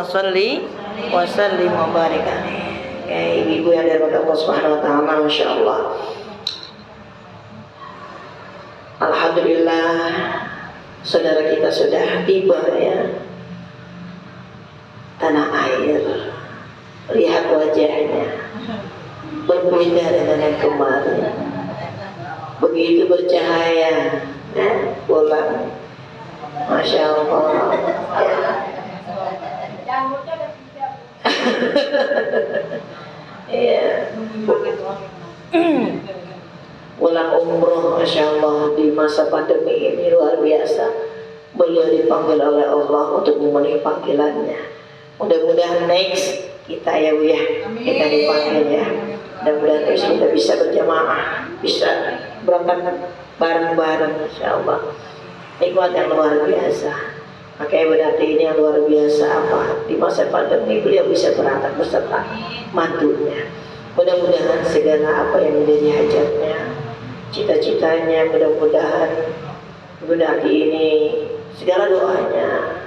sholli wa sallim wa barik alaihi. Ibu yang dirahmati Allah Subhanahu wa taala, masyaallah. Alhamdulillah, saudara kita sudah tiba ya tanah air. Lihat wajahnya berbeda dengan yang kemarin, begitu bercahaya pulang, masya Allah ya. Pulang umroh, masya Allah, di masa pandemi ini luar biasa. Beliau dipanggil oleh Allah untuk memenuhi panggilannya. Mudah-mudahan next kita ya Bu ya, kita dipanggil ya. Mudah-mudahan terus kita bisa berjamaah, bisa berangkat bareng-bareng, insya Allah. Nikmat yang luar biasa. Makanya berarti ini yang luar biasa apa? Di masa pandemi beliau bisa berangkat beserta mantunya. Mudah-mudahan segala apa yang menjadi hajatnya, cita-citanya, mudah-mudahan bulan ini segala doanya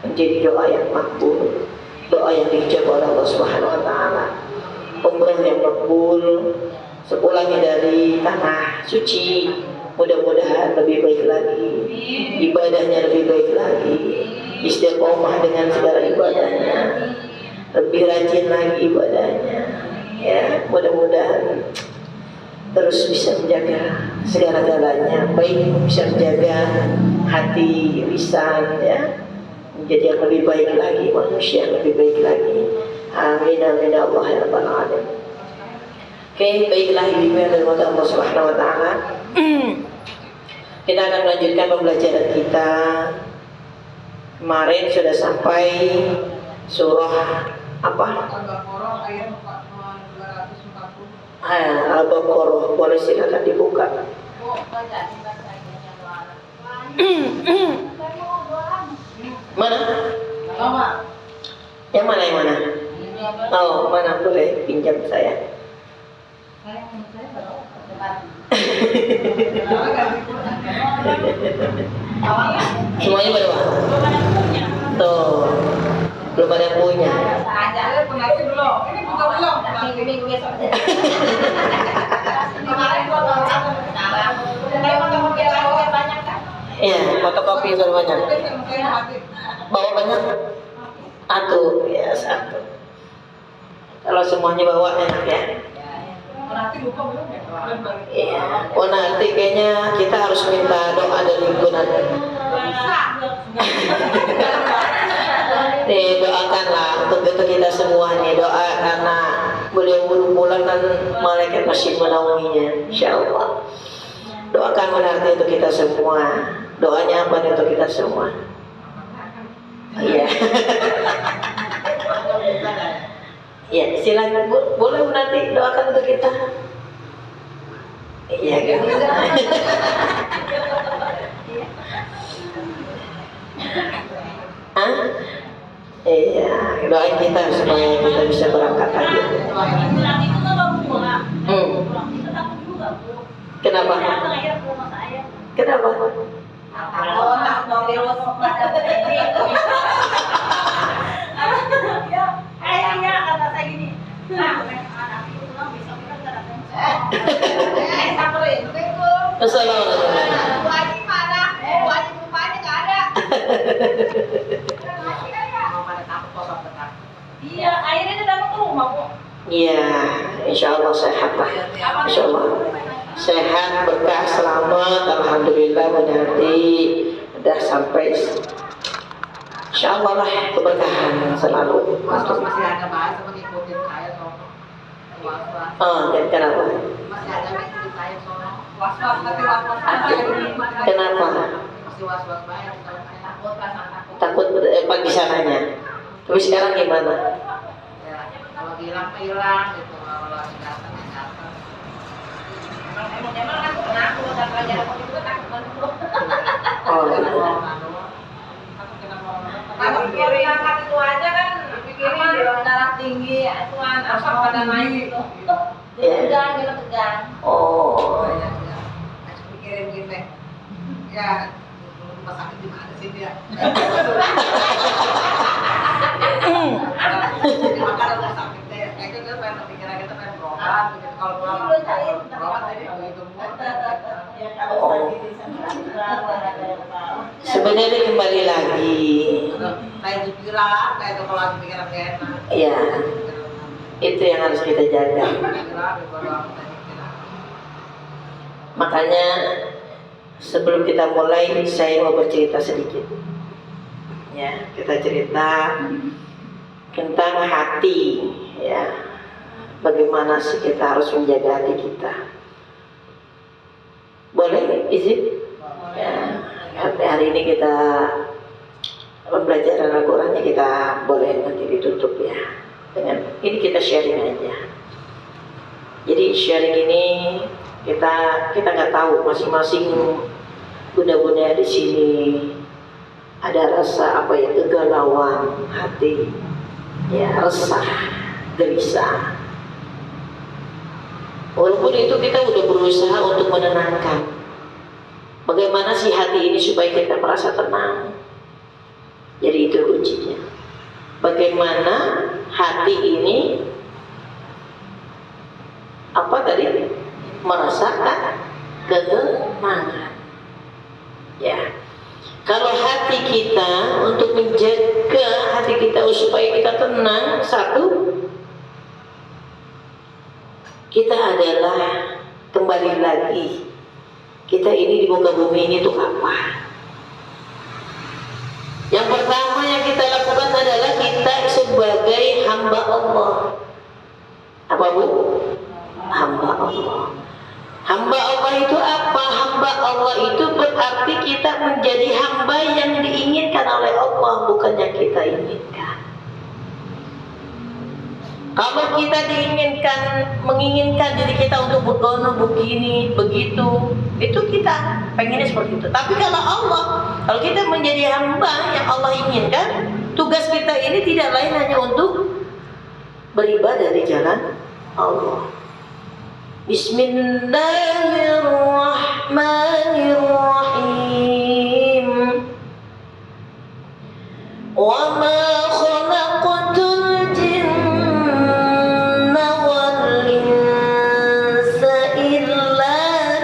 menjadi doa yang makbul, doa yang dijawab oleh Allah Subhanahu wa taala. Umrah yang makbul, sepulangnya dari tanah suci, mudah-mudahan lebih baik lagi, ibadahnya lebih baik lagi, istiqomah dengan segala ibadahnya, lebih rajin lagi ibadahnya ya. Mudah-mudahan terus bisa menjaga segala-galanya, baik bisa menjaga hati, lisan ya, menjadi yang lebih baik lagi, manusia yang lebih baik lagi. Amin amin ya Allah ya rabbal alamin. Oke, baiklah ibu yang dirahmati Allah Subhanahu wa taala. Kita akan melanjutkan pembelajaran kita. Kemarin sudah sampai surah apa? Al-Baqarah. Boleh silakan dibuka. Mana? Yang mana yang mana? Oh, mana boleh pinjam saya? Semuanya berapa? Tuh, belum ada yang punya. Ini juga belum. Minggu besok. Iya, fotokopi sudah banyak. Bawa banyak? Satu, ya satu. Kalau semuanya bawa enak ya. Iya. Oh nanti kayaknya kita harus minta doa dari Ibu nanti. Nih doakanlah untuk kita semua nih, doa karena beliau belum pulang kan malaikat masih menaunginya, insyaallah. Doakan berarti untuk kita semua. Doanya apa untuk kita semua? Iya. Ya silakan Bu, boleh nanti doakan untuk kita. Iya kan? Hah? Iya, doain kita supaya kita bisa berangkat lagi. Kenapa? Kenapa? Kayaknya kata saya gini, anak itu pulang besok kita nggak datang. Assalamualaikum. Bu Haji mana? Bu Haji rupanya nggak ada. Iya, akhirnya dia datang ke rumah Bu. Iya, insya Allah sehat lah. Insya Allah sehat, berkah, selamat. Alhamdulillah berarti udah sampai. Insya Allah lah keberkahan selalu. Masih ada bahas sama ngikutin saya soal was-was. Dan kenapa? Masih ada ngikutin saya soal was-was, tapi was-was. Kenapa? Masih was-was banyak kalau saya takut kan, Takut pagi sananya. Tapi sekarang gimana? Ya, kalau hilang gitu, kalau lagi datang ya datang. Emang aku penakut, dan belajar aku juga takut banget. Oh, gitu. Kalau diangkat itu aja kan pikirin darah tinggi, atuan apa pada naik gitu. Tegang gitu, tegang. Oh. Pikirin gini. Ya, rumah sakit di mana sih dia? Oh. Sebenarnya kembali lagi, Kayak di pikiran, kayak itu kalau lagi pikiran gak enak. ya itu yang harus kita jaga. Makanya sebelum kita mulai, saya mau bercerita sedikit. Ya, kita cerita tentang hati. Ya, bagaimana sih kita harus menjaga hati kita? Boleh izin? Ya, hari ini kita pembelajaran Al-Qurannya kita boleh nanti ditutup ya. Dengan ini kita sharing aja. Jadi sharing ini kita nggak tahu masing-masing bunda-bunda di sini ada rasa apa ya, kegalauan hati, ya resah, gelisah. Walaupun itu kita udah berusaha untuk menenangkan. Bagaimana sih hati ini supaya kita merasa tenang? Jadi itu kuncinya. Bagaimana hati ini merasakan ketenangan. Ya. Kalau hati kita, untuk menjaga hati kita supaya kita tenang, satu, kita adalah kembali lagi, kita ini di muka bumi ini untuk apa? Yang pertama yang kita lakukan adalah kita sebagai hamba Allah. Apa Bu? Hamba Allah. Hamba Allah itu apa? Hamba Allah itu berarti kita menjadi hamba yang diinginkan oleh Allah, bukan yang kita inginkan. Kalau kita menginginkan diri kita untuk bergono begini, begitu, itu kita pengennya seperti itu. Tapi kalau kita menjadi hamba yang Allah inginkan, tugas kita ini tidak lain hanya untuk beribadah di jalan Allah. Bismillahirrahmanirrahim. Wa ma khalaqtul jinna wal insa illa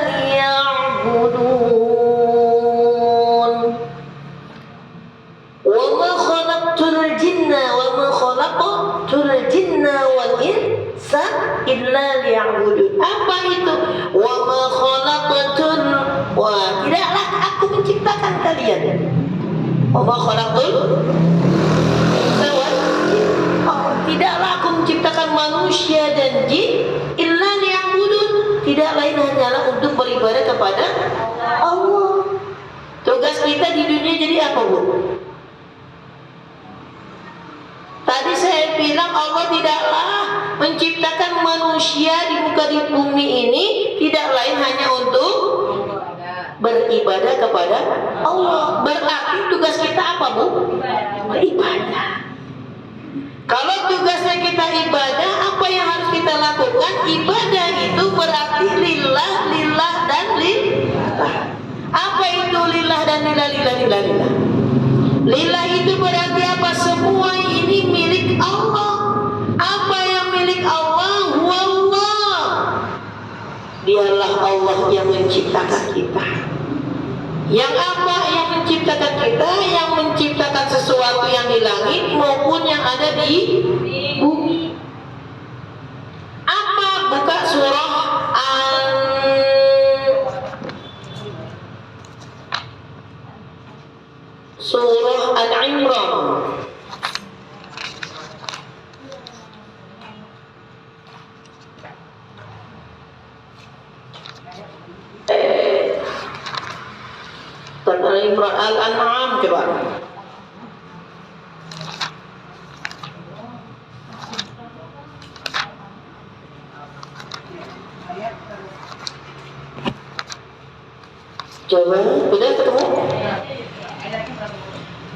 liya'budun. Wa ma khalaqtul jinna wal insa illa liya'budun. Apa itu? Wa ma khalaqtul, tidaklah aku menciptakan kalian. Wa ma khalaqtul insa wal jin. Tidaklah aku menciptakan manusia dan jin illa liya'budun, tidak lain hanyalah untuk beribadah kepada Allah. Tugas kita di dunia jadi apa, Bu? Tadi saya bilang Allah tidaklah menciptakan manusia di bumi ini tidak lain hanya untuk beribadah kepada Allah. Berarti tugas kita apa, Bu? Beribadah. Kalau tugasnya kita ibadah, apa yang harus kita lakukan? Ibadah itu berarti lillah, dan lillah. Apa itu lillah dan lillah? Lillah itu berarti apa? Semua ini milik Allah. Apa yang milik Allah? Wallah. Dialah Allah yang menciptakan kita. Yang apa yang menciptakan kita? Yang menciptakan sesuatu yang di langit maupun yang ada di bumi. Apa? Buka surah Al-Imran. Al-Imran, Al-An'am coba. Coba, udah ketemu?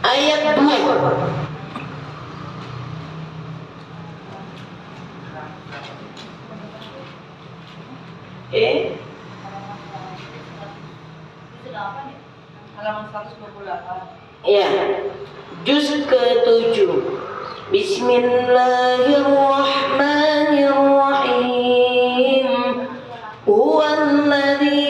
Ayat 2. Halaman 128. Ya, juz ke-7. Bismillahirrahmanirrahim. Huwallazi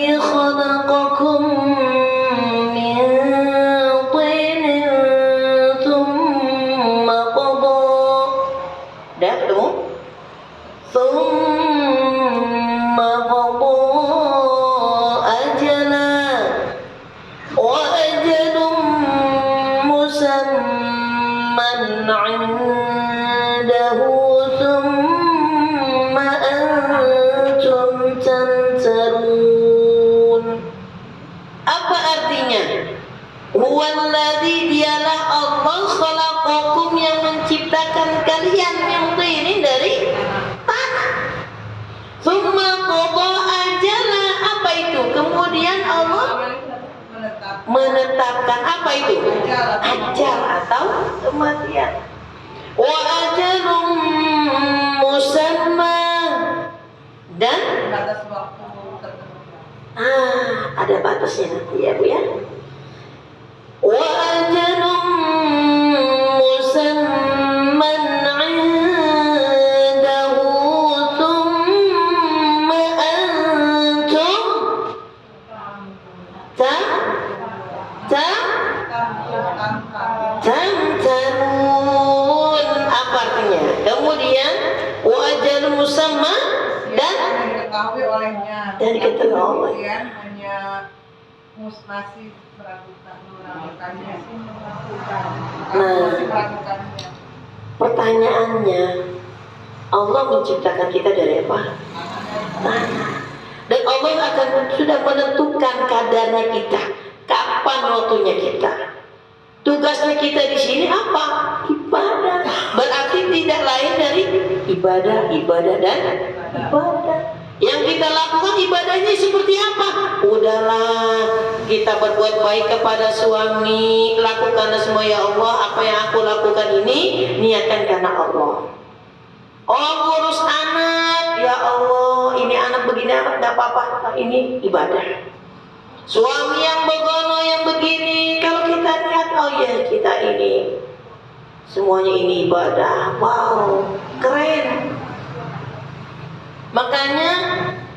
mendatangkan apa itu? Ajal atau kematian. Wa ajalum musamma, dan batas waktu tertentu. ada batasnya nanti ya Bu ya. Wa ajalum musamman 'indahu thumma antum tamtarun. Apa artinya? Kemudian wa ajalum musamma, dan diketahui olehnya. Dan diketahui oleh. Kemudian hanya masih meragukannya. Masih meragukannya. Pertanyaannya, Allah menciptakan kita dari apa? Tanah. Dan Allah akan sudah menentukan kadarnya kita, kapan waktunya kita. Tugasnya kita di sini apa? Ibadah. Berarti tidak lain dari ibadah, dan ibadah. Yang kita lakukan ibadahnya seperti apa? Udahlah, kita berbuat baik kepada suami, lakukanlah semua ya Allah. Apa yang aku lakukan ini niatkan karena Allah. Oh, ngurus anak, ya Allah, ini anak begini anak enggak apa-apa, ini ibadah. Suami yang begono yang begini, kalau kita niat, oh ya kita ini semuanya ini ibadah. Wow, keren. Makanya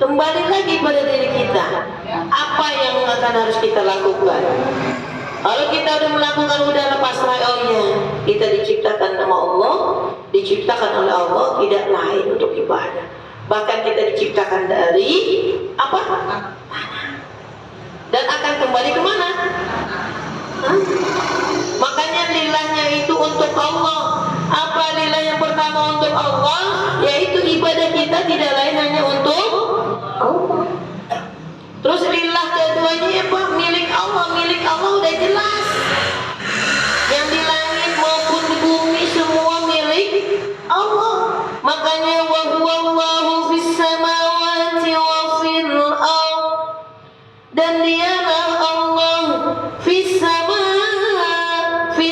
kembali lagi pada diri kita, apa yang akan harus kita lakukan. Kalau kita udah melakukan, udah lepas rai, oh iya, kita diciptakan sama Allah, diciptakan oleh Allah, tidak lain untuk ibadah. Bahkan kita diciptakan dari apa? Dan akan kembali kemana? Makanya lillahnya itu untuk Allah. Apa lillah yang pertama untuk Allah? Yaitu ibadah kita tidak lain hanya untuk Allah. Terus lillah keduanya apa? Milik Allah. Milik Allah udah jelas. Yang di langit maupun di bumi semua milik Allah. Makanya wa huwallahu fis samawati wa fil ardh. Dan dialah Allah fis samawati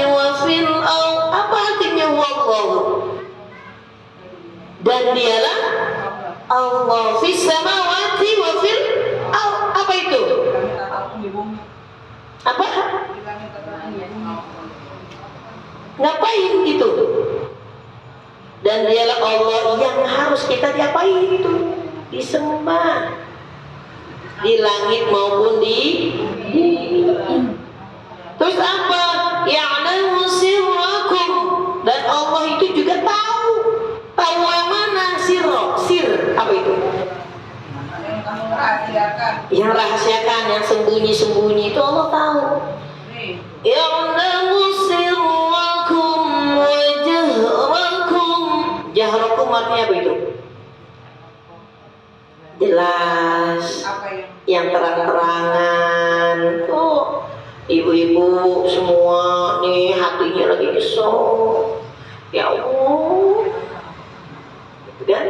wa fil ardh. Apa artinya wallahu? Dan dialah Allah fis samawati wa fil ardh. Apa itu? Apa? Ngapain itu? Dan dialah Allah yang harus kita diapain itu? Disembah. Di langit maupun di bumi. Terus apa? Ya'lamu sirrakum. Dan Allah itu juga tahu yang mana sir. Apa itu? Yang rahasiakan, yang sembunyi itu Allah tahu. Ya'lamu sirrakum wa jahrakum. Jahrakum artinya apa itu? Jelas, yang terang-terangan. Tuh ibu-ibu semua nih hatinya lagi kesel, ya Allah, gitu kan?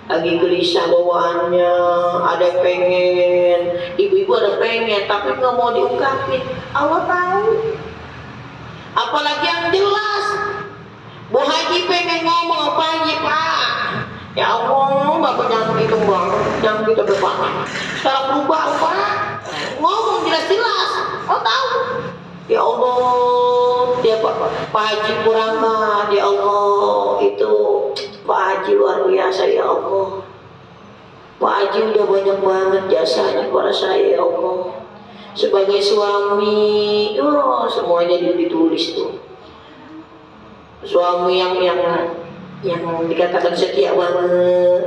Lagi gelisah bawaannya, ada pengen, ibu-ibu ada pengen, tapi nggak mau diungkapin. Allah tahu. Apalagi yang jelas, Bu Haji pengen ngomong apa aja Pak? Ya Allah, Bapak jangan begitu Bang, jangan gitu Bapak. Sekarang berubah Pak, ngomong jelas-jelas. Oh tahu. Ya Allah, dia Pak Haji Puranga, ya Allah itu Pak Haji luar biasa ya Allah. Pak Haji udah banyak banget jasanya kepada saya ya Allah. Sebagai suami, oh semuanya ditulis tuh. Suami yang dikatakan setia banget,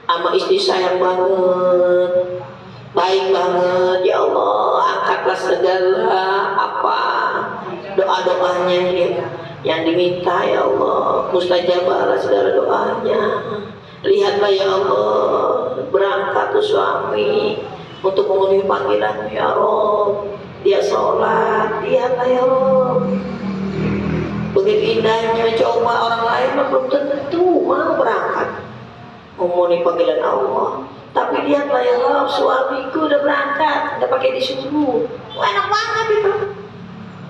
sama istri sayang banget, baik banget. Ya Allah, angkatlah segala apa doa-doanya yang diminta ya Allah, mustajabahlah segala doanya. Lihatlah ya Allah, berangkat tuh suami untuk memenuhi panggilan ya Allah. Dia sholat, lihatlah ya Allah. Begitu indahnya, coba orang lain belum tentu mau berangkat memenuhi panggilan Allah. Tapi Tapi lihatlah ya Allah, suamiku udah berangkat, udah pakai disuruh. Wah, enak banget itu.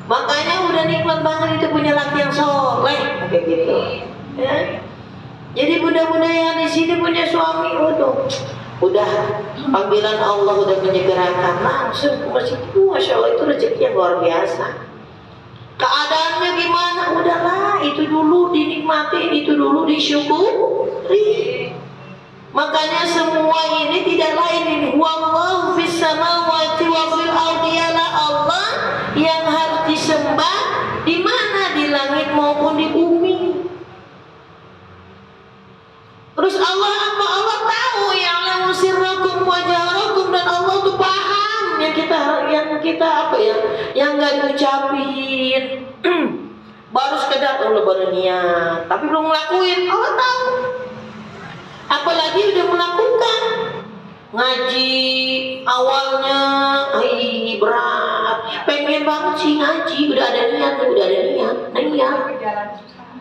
Makanya udah nikmat banget itu punya laki yang soleh, kayak gitu. Ya. Jadi bunda-bunda yang di sini punya suami, udah panggilan Allah udah menyegerakan langsung ke masjid itu, masya Allah itu rezeki yang luar biasa. Keadaannya gimana? Udahlah, itu dulu dinikmati, itu dulu disyukuri. Makanya semua ini tidak lain ini wallahu fis samawati wa fil ardi, Allah yang harus disembah di mana, di langit maupun di bumi. Terus Allah apa? Allah tahu ya'lamu sirrakum wa jahrakum, dan Allah tuh paham yang kita apa ya, yang enggak diucapin. Baru sekedar baru niat, tapi belum ngelakuin. Allah tahu. Apalagi udah melakukan ngaji awalnya, berat, pengen banget sih ngaji, udah ada niat,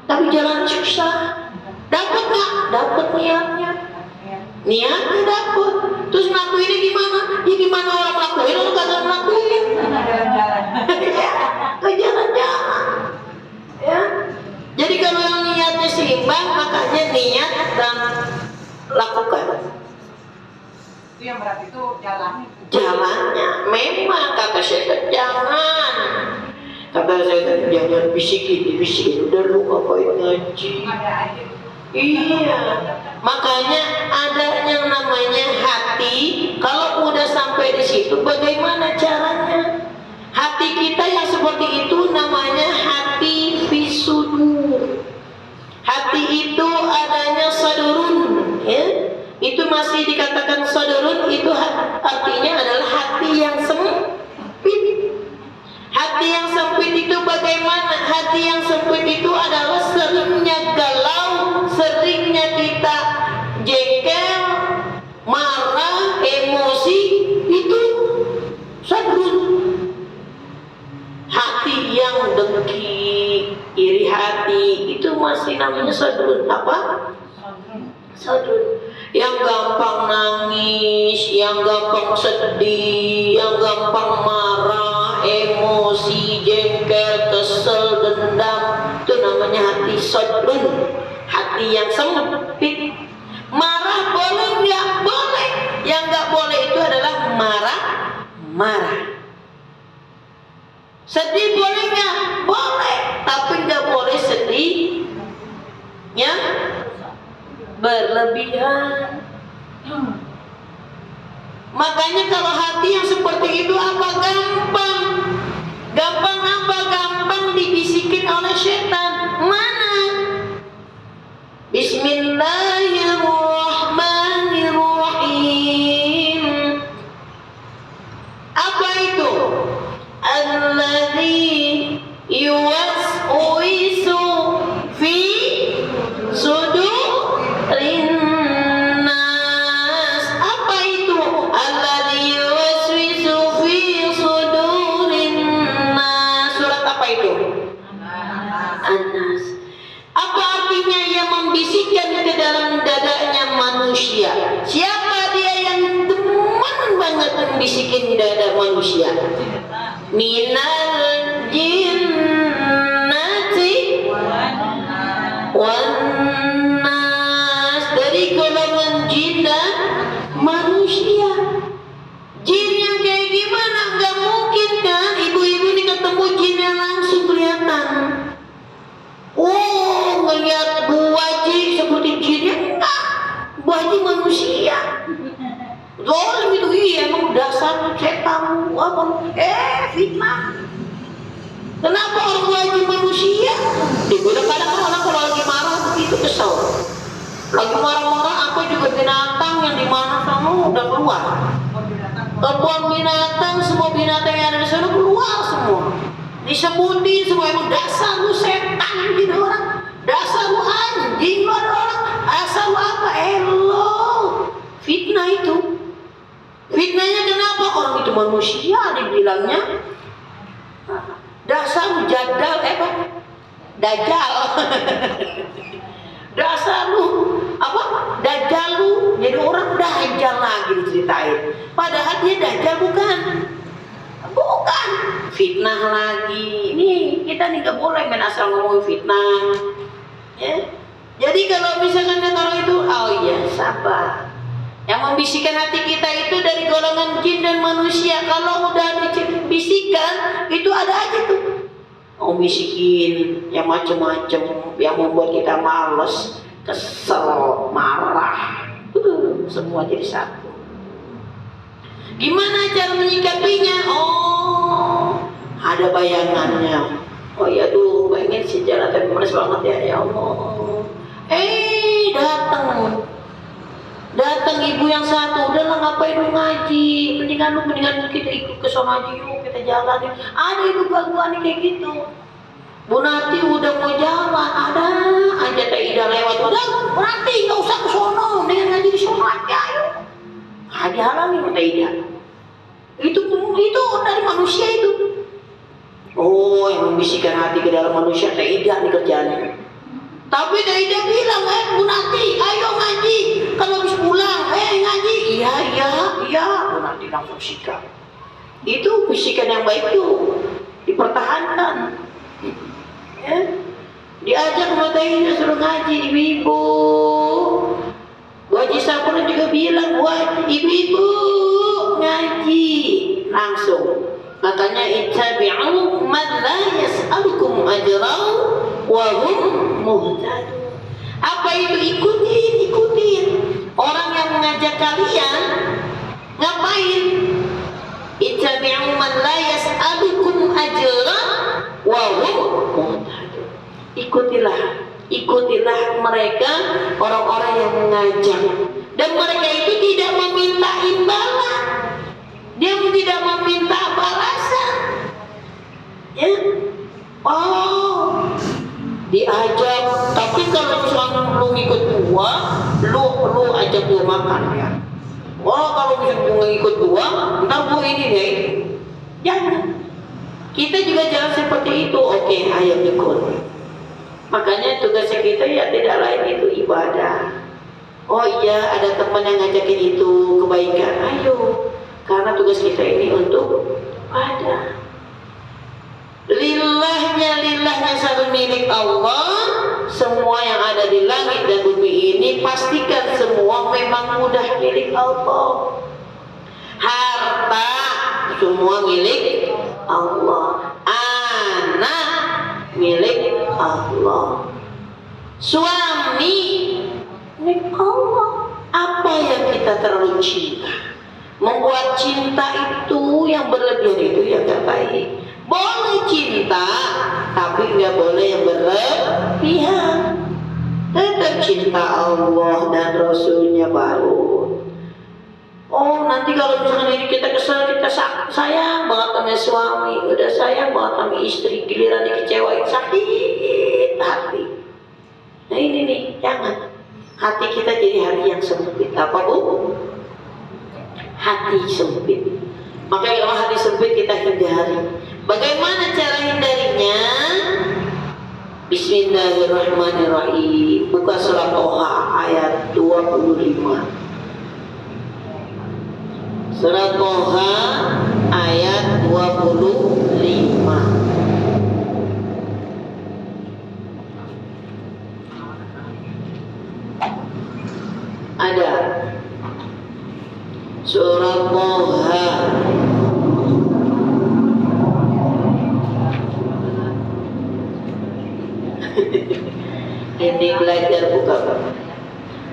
tapi jalan susah. Dapat nggak? Dapat niatnya dapat. Terus ngelakuinnya gimana? Ya gimana orang ngelakuin, orang kagak ngelakuin. Ke jalan-jalan. Ya. Jadi kalau yang niatnya seimbang, makanya niat dan lakukan. Itu yang berat itu Jalannya. Memang kata syaitan jangan. Kata syaitan jangan bisikin. Udah lu ngapain ngaji? Iya. Makanya ada yang namanya hati. Kalau udah sampai di situ, bagaimana caranya? Hati kita yang seperti itu namanya hati fisudur. Hati itu adanya sadurun, ya. Itu masih dikatakan sadurun, itu artinya adalah hati yang sempit. Hati yang sempit itu bagaimana? Hati yang sempit itu adalah seringnya galau, seringnya kita jengkel, marah, emosi, itu sadurun. Hati yang dengki, iri hati, itu masih namanya sadrun. Apa? Sadrun. Yang gampang nangis, yang gampang sedih, yang gampang marah, emosi, jengkel, kesel, dendam, itu namanya hati sadrun. Hati yang sempit. Marah boleh nggak? Boleh. Yang nggak boleh itu adalah marah. Sedih boleh nggak? Boleh, tapi nggak boleh sedih ya berlebihan. Makanya kalau hati yang seperti itu apa? Gampang apa? Gampang dibisikin oleh setan. Mana? Bismillahirrahmanirrahim. Apa itu? Alladzi yuwaswisu fi sudurin nas. Apa itu? Alladzi yuwaswisu fi sudurin nas. Surat apa itu? An-Nas. Apa artinya? Yang membisikkan ke dalam dadanya manusia. Siapa dia yang demen banget membisikin dada manusia? Minal jinnati wan nas, dari golongan jin dan manusia. Jin yang kayak gimana? Gak mungkin kan ibu-ibu ini ketemu jin yang langsung kelihatan. Oh, ngeliat Bu Haji seperti jinnya? Enggak, Bu Haji manusia. Zolim itu, iya emang dasar setan apa? Fitnah. Kenapa orang wajib manusia? Kadang-kadang orang kalau lagi marah begitu kesel. Lagi marah-marah apa juga binatang yang di mana kamu udah keluar. Kebun binatang, semua binatang yang ada di sana keluar semua. Disebutin semua, emang dasar lu setan gitu orang. Dasar lu anjing lu ada orang. Asal lu apa? Fitnah itu. Fitnahnya kenapa? Orang itu manusia dibilangnya. Dasar lu jadal, dajal. Dasar lu apa? Dajal lu, jadi orang dajjal lagi diceritain. Padahal dia dajjal bukan. Bukan. Fitnah lagi. Nih, kita nih gak boleh main asal ngomong fitnah. Ya. Jadi kalau misalkan kata orang itu, oh iya, sabar. Yang membisikkan hati kita itu dari golongan jin dan manusia. Kalau udah dibisikkan, itu ada aja tuh. Mau bisikin yang macam-macam, yang membuat kita males, kesel, marah. Semua jadi satu. Gimana cara menyikapinya? Oh, ada bayangannya. Oh ya tuh, pengen si jalan tapi manis banget ya Allah. Datang ibu yang satu, udahlah ngapain lu ngaji, mendingan kita ikut ke sono aja yuk, kita jalan. Ada ibu gangguan kayak gitu. Bu Nati udah mau jalan, ada aja Teh Ida lewat, udah Bu Nati nggak usah ke sono, mendingan ngaji di sono aja ayo. Dihalangi Teh Ida. Itu dari manusia itu. Oh, yang membisikkan hati ke dalam manusia Teh Ida nih kerjaannya. Tapi Teh Ida bilang, Bu Nati, ayo ngaji. Kalau habis pulang, ngaji. Iya. Bu Nati langsung sikap. Itu bisikan yang baik tuh, dipertahankan. Ya. Diajak sama Teh Ida suruh ngaji, ibu-ibu. Bu Haji Sapuran juga bilang, ibu-ibu ngaji. Langsung. Makanya ittabi'u man la yas'alukum ajran wa hum muhtadun. Apa itu? Ikutin orang yang mengajak kalian. Ngapain? Ittabi'u man la yas'alukum ajran wa hum muhtadun. Ikutilah mereka, orang-orang yang mengajak, dan mereka itu tidak meminta imbalan. Dia tidak meminta balasan. Ya. Oh, diajak. Tapi kalau misalnya lu ngikut gua, lu ajak gua makan ya. Oh, kalau misalnya gua ngikut gua, ntar gua ini ya itu. Jangan. Kita juga jangan seperti itu. Oke, ayo ikut. Makanya tugasnya kita ya tidak lain itu ibadah. Oh iya, ada teman yang ngajakin itu kebaikan. Ayo. Karena tugas kita ini untuk ada lillahnya satu milik Allah. Semua yang ada di langit dan bumi ini pastikan semua memang mudah milik Allah. Harta semua milik Allah. Anak milik Allah. Suami milik Allah. Apa yang kita terlalu cinta? Membuat cinta itu yang berlebihan itu yang gak baik. Boleh cinta, tapi gak boleh yang berlebihan. Tetap cinta Allah dan Rasulnya baru. Oh, nanti kalau misalkan ini kita kesel, kita sayang banget sama suami, udah sayang banget sama istri, giliran dikecewain, sakit hati. Nah ini nih, jangan. Hati kita jadi hati yang sempit. Apa Bu? Hati sempit. Makanya kalau hati sempit kita hindari. Bagaimana cara hindarinya? Bismillahirrahmanirrahim. Buka surat Toha ayat 25. Surat Toha ayat 25. Ada Surat Toha ini belajar buka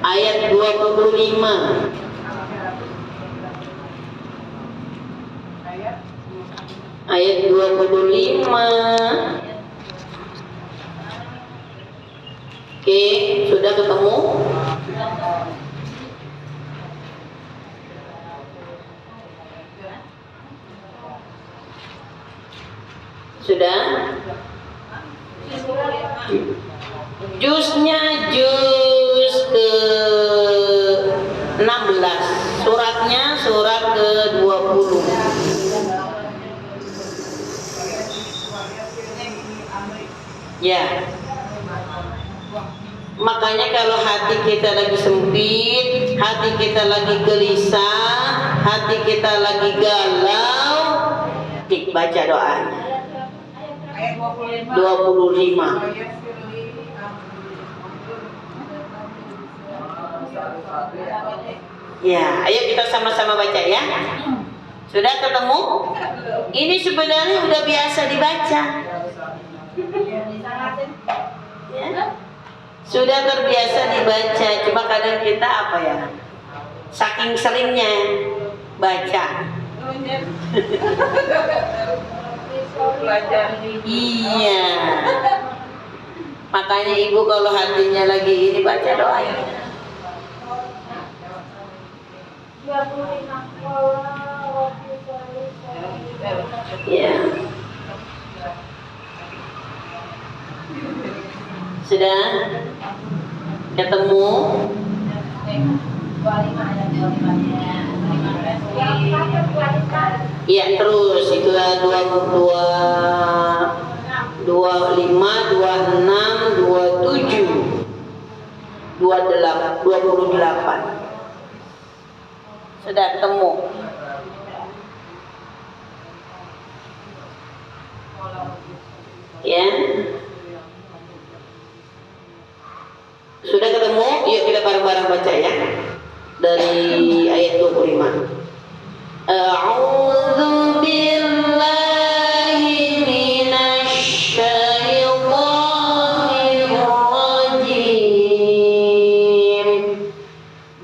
ayat 25. Ayat 25. Oke, sudah ketemu? Sudah? Juznya juz ke 16. Suratnya surat ke 20. Ya. Makanya kalau hati kita lagi sempit, hati kita lagi gelisah, hati kita lagi galau, baca doanya. Ayat 25. 25. Ya, ayo kita sama-sama baca ya. Sudah ketemu? Ini sebenarnya udah biasa dibaca. Ya. Sudah terbiasa dibaca, cuma kadang kita apa ya? Saking seringnya baca. Iya. Makanya ibu kalau hatinya lagi ini baca doa ya. Ya. Sudah ketemu? Iya terus itulah 25, 26, 27, 28. Sudah ketemu? Ya. Sudah ketemu? Yuk kita bareng-bareng baca ya. Dari ayat 25. A'udzu billahi minasy syaithanir rajim.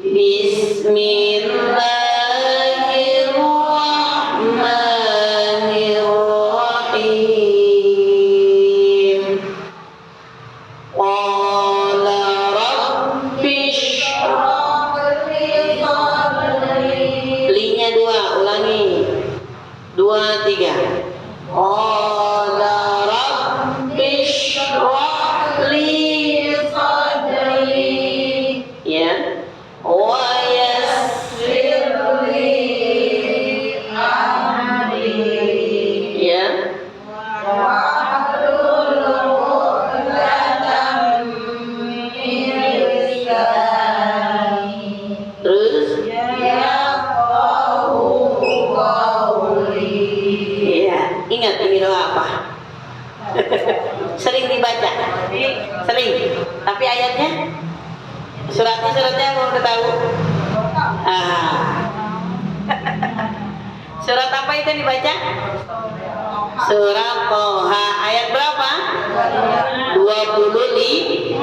Bismillahirrahmanirrahim. Qala rabbish linya dua, ulangi 2, 3. Qala rabbish li sadri ya wa yassir li amri ya terus ingat ini doa apa? Sering dibaca? Sering. Tapi ayatnya? Suratnya mau udah tahu? Surat apa itu yang dibaca? Surat Toha. Ayat berapa? 25.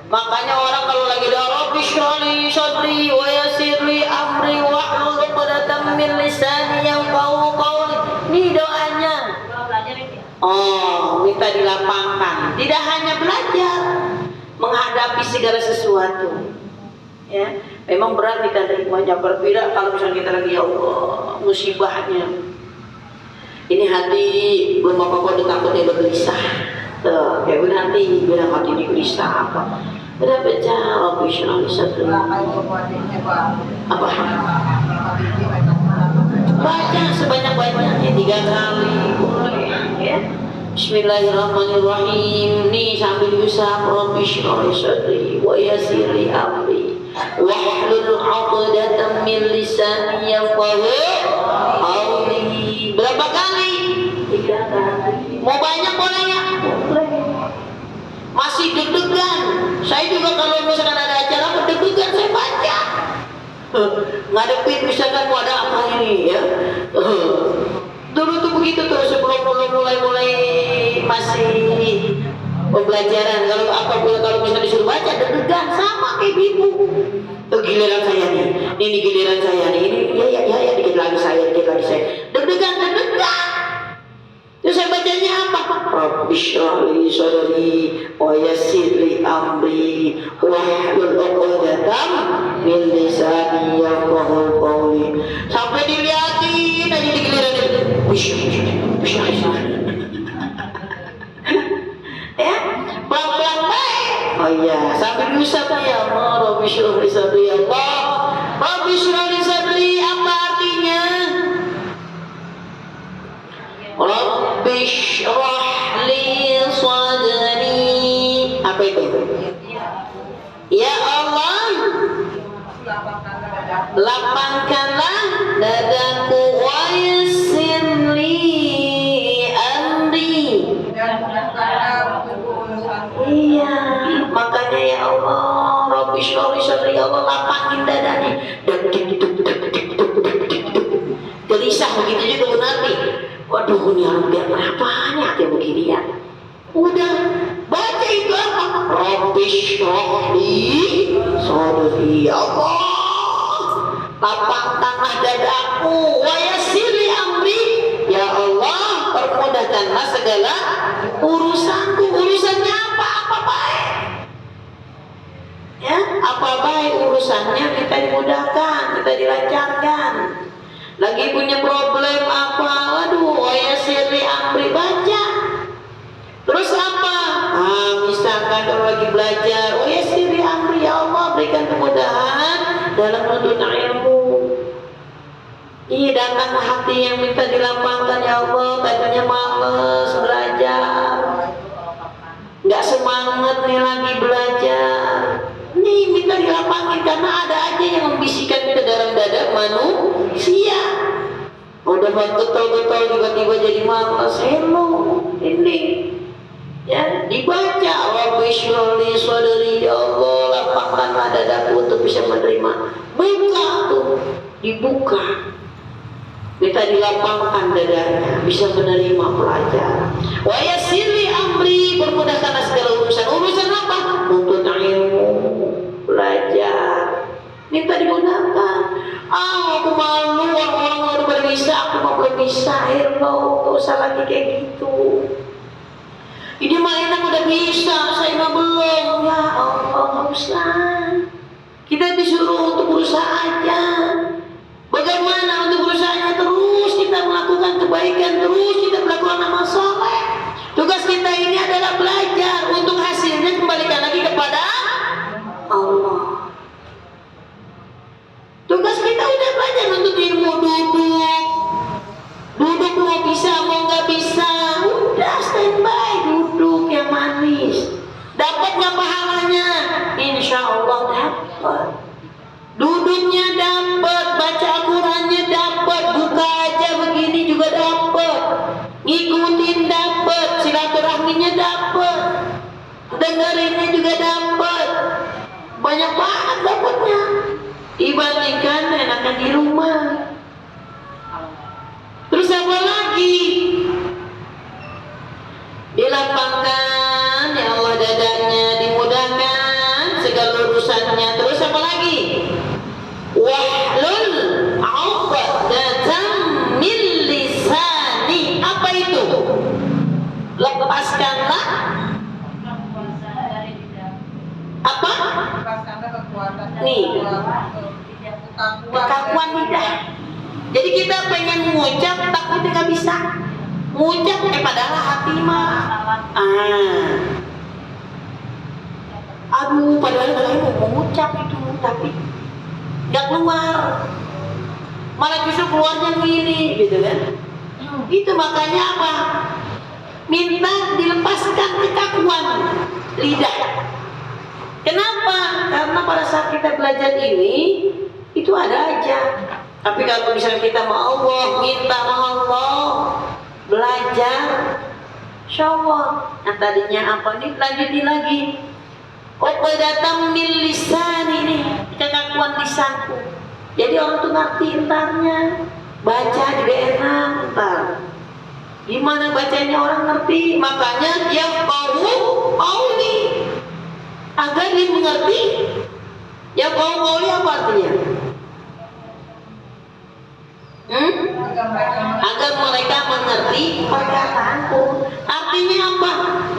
Makanya orang kalau lagi doa Rabbi shrali sadri wa yassir li amri wahlul 'uqdatam min lisani yafqahu qawli. Ini doanya. Oh, minta dilapangkan. Tidak hanya belajar, menghadapi segala sesuatu. Ya, memang berat kita terimanya, berbeda kalau misalnya kita lagi ya Allah musibahnya. Ini hati belum apa-apa udah takut dia bergelisah. Tuh, kayak gue nanti bilang hati ini gelisah apa? Udah baca Rabbi shrah li sadri. Apa? Baca sebanyak-banyaknya 3 kali boleh ya. Bismillahirrahmanirrahim. Nih sambil usap Rabbi shrah li sadri wa yassir li amri wahlul 'uqdatam min lisani yafqahu qawli. Berapa kali? 3 kali. Mau banyak bolehnya? Masih deg-degan. Saya juga kalau misalkan ada acara deg-degan saya baca. Ngadepin misalkan mau ada apa ini ya. Dulu tuh begitu tuh sebelum mulai masih pembelajaran. Kalau misalnya disuruh baca deg-degan sama kayak ibu. Tuh giliran saya nih. Ini giliran saya nih. Ini ya dikit lagi saya. Deg-degan. Terus saya bacanya apa? Rabbi shrah li sadri wa yassir li amri wahlul 'uqdatam min lisani yafqahu qawli. Sampai dilihatin aja di giliran bisa. Ya, pelan-pelan baik. Oh iya, sambil diusap ya Allah, Rabbi shrah li sadri ya Allah. Rabbi shrah li sadri apa artinya? Rabbi shrah li sadri. Apa itu? dadaku, wa yassir li amri. Dan mudahkanlah urusanku. Iya, makanya ya Allah, Rabbi shrah li sadri, ya Allah lapangin dadanya. Gelisah begitu juga Bu Nabi. Waduh, ini orang biar berapaan ya hati begini ya. Udah baca itu apa? Rabbi shrah li sadri, ya Allah lapangkanlah dadaku, wa yassir li amri, ya Allah permudahkanlah segala urusanku. Urusannya apa? Apa baik ya, apa baik urusannya kita dimudahkan, kita dilancarkan. Lagi punya problem apa, waduh, wa yassir li amri, baca. Terus apa? Misalkan kalau lagi belajar, wa yassir li amri, ya Allah berikan kemudahan dalam menuntut ilmu. Iya, datang hati yang minta dilapangkan, ya Allah tadinya males belajar, nggak semangat nih lagi belajar, nih minta dilapangin karena ada aja yang membisikkan ke dalam dada manusia. Udah getol-getol tiba-tiba jadi malas. Hello, ini ya dibaca, Rabbi shrah li sadri, ya Allah lapangkanlah dadaku untuk bisa menerima. Buka tuh, dibuka, kita dilapangkan dadanya, bisa menerima pelajaran. Wa yassir li amri, permudahkanlah segala urusan. Urusan apa? Untuk ilmu, belajar, minta dimudahkan. Aku malu, orang-orang udah bisa, aku mau belum bisa. Hello, gak usah lagi kayak gitu. Ini mah enak udah bisa, saya mah belum. Ya Allah, gak usah. Kita disuruh untuk berusaha aja. Bagaimana untuk berusahanya? Terus kita melakukan kebaikan, terus kita melakukan amal soleh. Tugas kita ini adalah belajar, untuk hasilnya kembalikan lagi kepada Allah. Tugas kita udah belajar untuk ilmu, duduk mau bisa mau nggak bisa, udah standby, duduk yang manis. Dapat nggak pahalanya? Insya Allah dapat. Duduknya dapat, baca Al-Qurannya dapat, buka aja begini juga dapat, ngikutin dapat, silaturahminya dapat, dengerinnya juga dapat. Banyak banget dapatnya dibandingkan enakan di rumah. Terus apa lagi? Dilapangkan ya Allah dadanya, dimudahkan segala urusannya. Terus apa lagi? Wahlul 'uqdatam min lisani. Apa itu? Lepaskanlah apa? Lepaskanlah kekuatan Nih, kekakuan lidah. Jadi kita pengen ngucap takutnya nggak bisa ngucap, padahal hati mah aduh, padahal saya mau mengucap itu tapi nggak keluar, malah justru keluarnya gini gitu kan. Itu makanya apa? Minta dilepaskan kekakuan lidah. Kenapa? Karena pada saat kita belajar ini itu ada aja. Tapi kalau misalnya kita mau Allah, minta sama Allah, belajar, insya Allah. Nah tadinya apa nih? Lanjutin lagi. Uqdatam min lisani, nih kekakuan lisanku. Jadi orang tuh ngerti entarnya, baca juga enak entar. Gimana bacanya orang ngerti? Makanya yang qauli, agar dia mengerti. Yang qauli apa artinya? Agar mereka mengerti perkataanku. Artinya apa?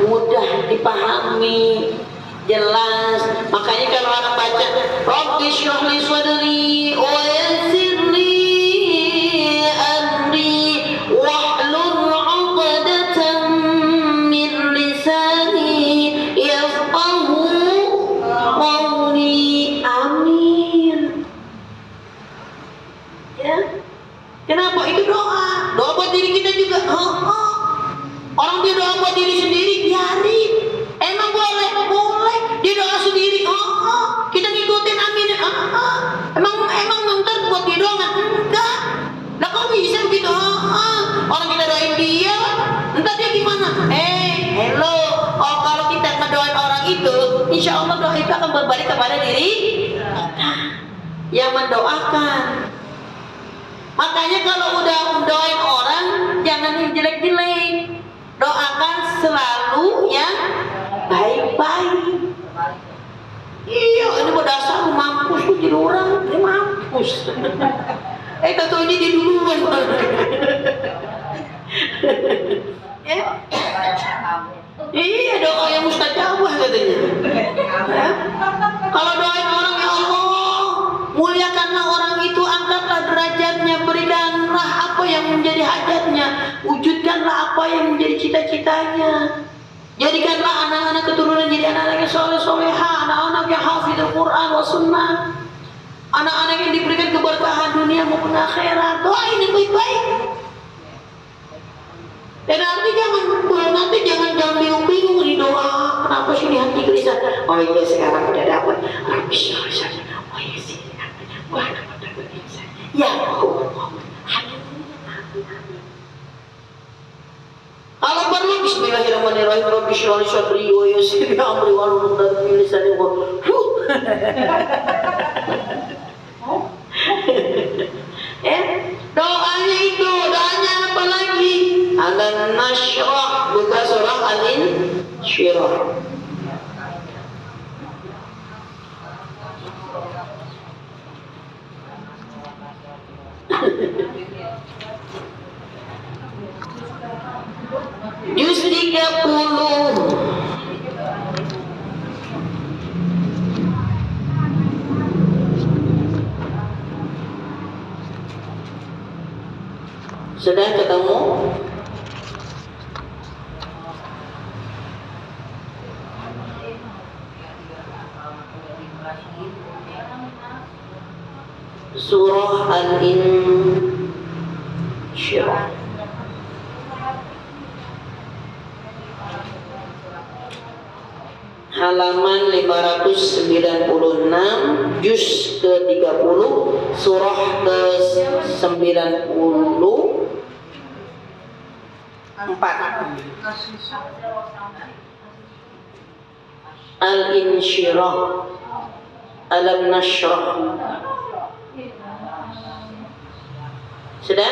Mudah dipahami, jelas. Makanya kalau orang baca Rabbi shrah li sadri wa yassir li amri wahlul 'uqdatam min lisani yafqahu qawli. Amin. Ya. Kenapa? Itu doa. Doa buat diri kita juga. Orang dia doa buat diri sendiri, biarin. Emang boleh? Boleh. Dia doa sendiri. Kita ngikutin amin. Emang ntar buat dia doa? Enggak. kok bisa begitu? Orang kita doain dia, entah dia gimana? Hello. Oh, kalau kita ngedoain orang itu, insya Allah doa itu akan berbalik kepada diri kita yang mendoakan. Makanya kalau udah mendoain orang, jangan yang jelek-jelek. Doakan selalu yang baik-baik. Iya, ini berdasar mampus tuh jadi orang, ini mampus. Tahu ini dia duluan. Ya? Iya, doa yang mustajabah katanya. Ya? Kalau doain orang, ya Allah, muliakanlah orang itu, angkatlah derajatnya, berikanlah apa yang menjadi hajatnya, wujudkanlah apa yang menjadi cita-citanya. Jadikanlah anak-anak keturunan jadi anak-anak yang soleh-soleha, anak-anak yang hafidhul Quran wa sunnah, anak-anak yang diberikan keberkahan dunia maupun akhirat. Doain yang baik-baik. Dan nanti jangan bingung-bingung di doa. Kenapa sih di hati gelisah? Oh iya, sekarang udah dapat. Oh iya sih, wah dapat bisa. Ya Allah. Kalau perlu bismillahirrahmanirrahim, rabbi shrah li sadri wa yassir li amri wahlul 'uqdatam min lisani doanya itu, doanya apa lagi? Alam nashrah, buka surah al-insyirah. Juz 30. Sudah ketemu? Surah Al-Insyirah. Halaman 596, juz ke-30, surah ke-94. Al-Insyirah, Alam Nashrah. Sudah?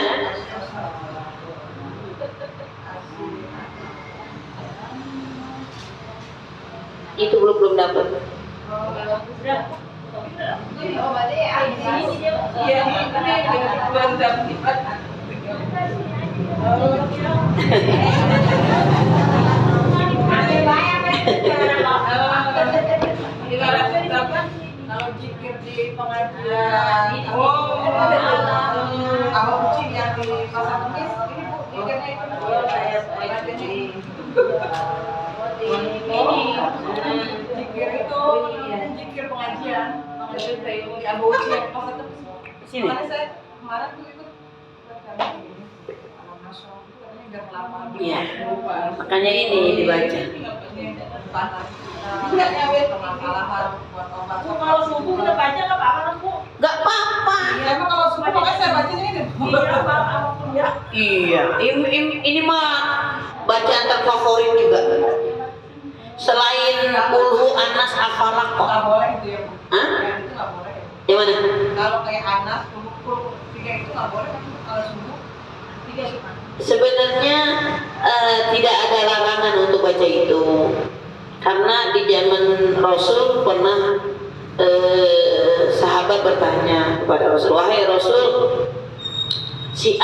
Itu belum dapat. Kalau zikir di pengajian, kalau kucing yang di pasar kemis, ini bu, zikirnya itu zikir itu, zikir pengajian, di Abu Uci yang pasar kemis. Kemarin saya tuh ikut Iya, makanya ini dibaca. Kalau subuh udah baca nggak apa-apa Bu? Gak apa-apa. Iya, emang kalau subuh makanya saya baca ini. Iya, ini mah bacaan terfavorit juga. Selain Qulhu, Anas, Al-Falaq kok. Nggak boleh itu ya Bu. Hah? Itu nggak boleh. Yang mana? Kalau kayak Anas, Qulhu 3 itu nggak boleh kan kalau subuh 3 itu kan. Sebenarnya tidak ada larangan untuk baca itu, karena di zaman Rasul pernah sahabat bertanya kepada Rasul, wahai Rasul, si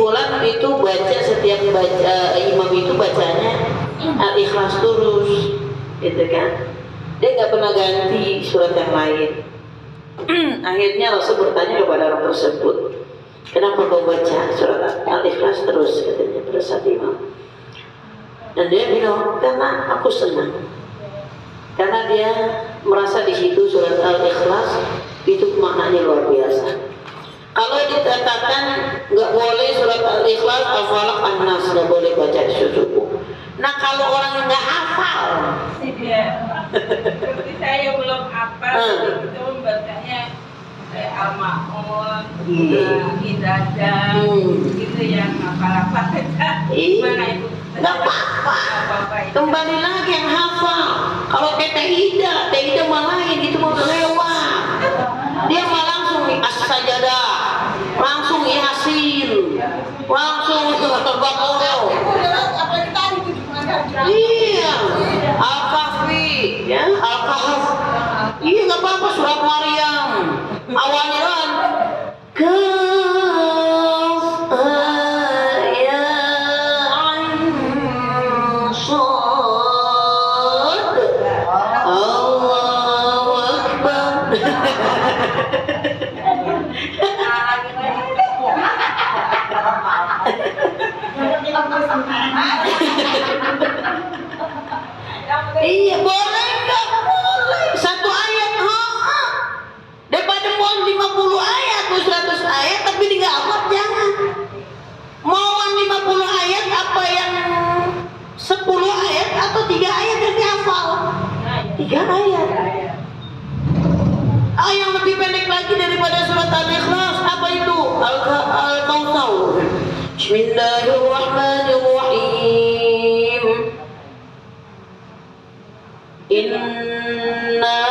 fulan itu baca, setiap baca imam itu bacanya Al-Ikhlas terus, gitu kan? Dia nggak pernah ganti surat yang lain. Akhirnya Rasul bertanya kepada orang tersebut, kenapa kau baca surat Al-Ikhlas terus, katanya pada saat imam. Dan dia bilang, karena aku senang, karena dia merasa di situ surat Al-Ikhlas itu maknanya luar biasa. Kalau dikatakan nggak boleh surat Al-Ikhlas, Al-Falaq, An-Nas nggak boleh baca di subuh. Nah kalau orang nggak hafal, Iya. Seperti saya belum hafal, itu bacanya kayak Al-Ma'un, Iya. Idadah, gitu yang apa-apa aja. Gimana Iya. Ibu? Nggak apa-apa. Nggak apa-apa itu. Kembali lagi yang hafal. Kalau kayak Teh Ida mah lain, itu mau lewat. Dia mah langsung as-sajadah, langsung Yasin, langsung Baqarah. Apalagi tadi itu gimana? Iya, Al-Kahfi, ya, Al-Kahf. Iya nggak apa-apa surat Maryam. Awalnya kan Kaf ya Ain Shad. Allahu Akbar. Iya boleh nggak? Boleh. Satu ayat, daripada mau 50 ayat, mau 100 ayat, tapi nggak hafal jangan. Mauan 50 ayat apa yang 10 ayat atau 3 ayat yang dihafal? 3 ayat. Yang lebih pendek lagi daripada surat Al-Ikhlas apa itu? Al-Kautsar. Bismillahirrahmanirrahim. Inna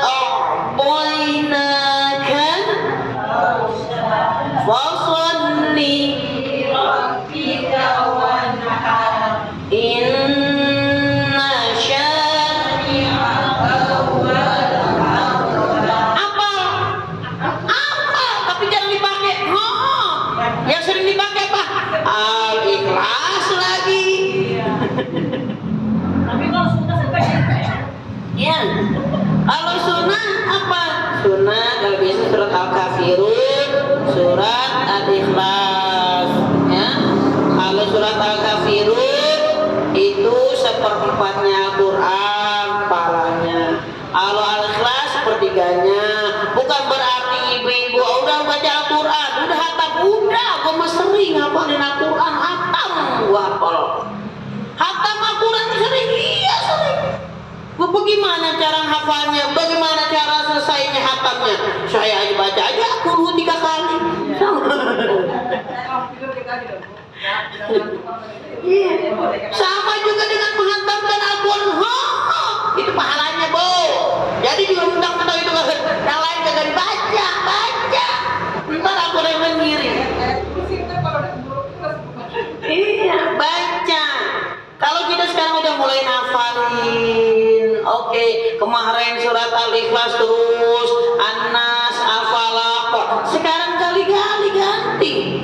a'tainaka fasalli inna syani'aka apa? Tapi jangan dipakai. Yang sering dipakai apa? Al-Ikhlas lagi. Tapi kalau sunnah sampai Ya. Kalau sunnah apa? Sunnah kalau biasa surat Al-Kafirun, surat Al-Ikhlas. Ya. Kalau surat Al-Kafirun itu seperempatnya Al-Quran palanya. Kalau Al-Ikhlas sepertiganya. Bukan berarti ibu-ibu udah baca Al-Quran, udah hatam, udah. Gue mah sering hafalin Al-Quran, hatam gua hafal. Hatam Al-Quran sering, iya sering. Gue bagaimana cara hafalnya, bagaimana cara selesainya hatamnya. Saya aja baca aja aku 3 kali. Iya. Sama juga dengan menghantamkan Al-Quran. Itu pahalanya, Bu. Jadi juga mentang-mentang itu yang lain kagak dibaca, baca. Ntar Al-Quran sendiri. Iya, baca. Kalau kita sekarang udah mulai hafalin, oke, kemarin surat Al-Ikhlas terus, An-Nas, Al-Falaq, sekarang kali-kali ganti.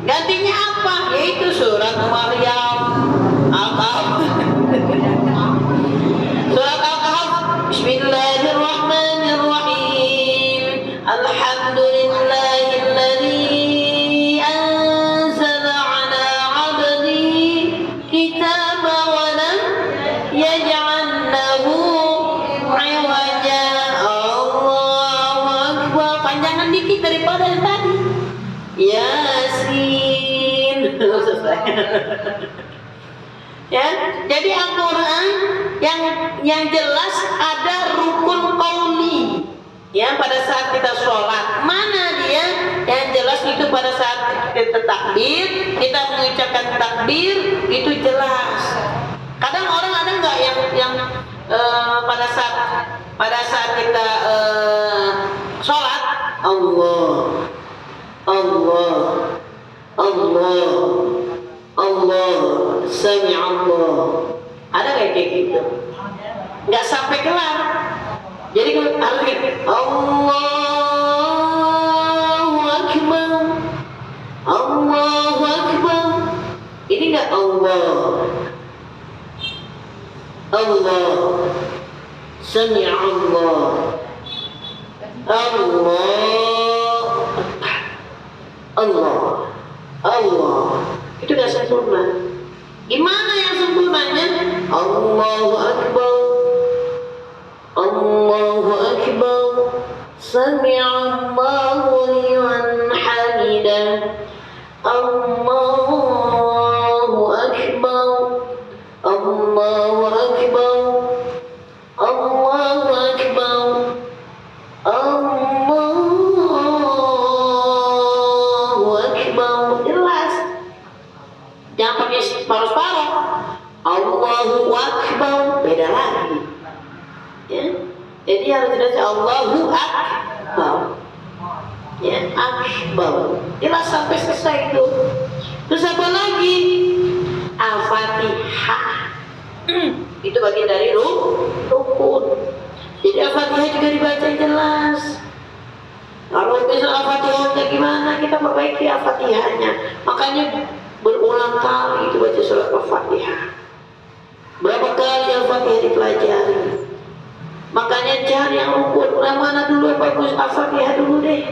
Gantinya apa? Yaitu surat Maryam, Al-Kahf. Surat Al-Kahf, Bismillahirrahmanirrahim. Alhamdulillahilladzi anzala ala 'abdihi kitaba wa lam yaj'al lahu 'iwaja. Allahu Akbar. Panjangan dikit daripada yang tadi. Yasin. Ya, jadi Al-Quran yang jelas ada rukun qauli. Ya, pada saat kita sholat, mana dia? Yang jelas itu pada saat kita takbir, kita mengucapkan takbir itu jelas. Kadang orang ada nggak yang pada saat kita sholat, Allah, Sami Allah. Ada kayak gitu? Nggak sampai kelar. Jadi harus gitu. Allahu Akbar. Ini nggak Allah. Sami Allah. Allah. Itu nggak sempurna. Gimana yang sempurnanya? Allahu Akbar. Sami'allahu liman hamidah. Allahu Akbar. Allahu Akbar. harus dibaca Allahu Akbar. Ya, Akbar. Jelas sampai selesai itu. Terus apa lagi? Al-Fatihah. Itu bagian dari rukun. Jadi Al-Fatihah juga dibaca jelas. Kalau misalnya Al-Fatihahnya gimana, kita perbaiki Al-Fatihahnya. Makanya berulang kali itu baca surat Al-Fatihah. Berapa kali Al-Fatihah dipelajari. Makanya cari yang rukun. Mana dulu yang bagus, Al-Fatihah dulu deh.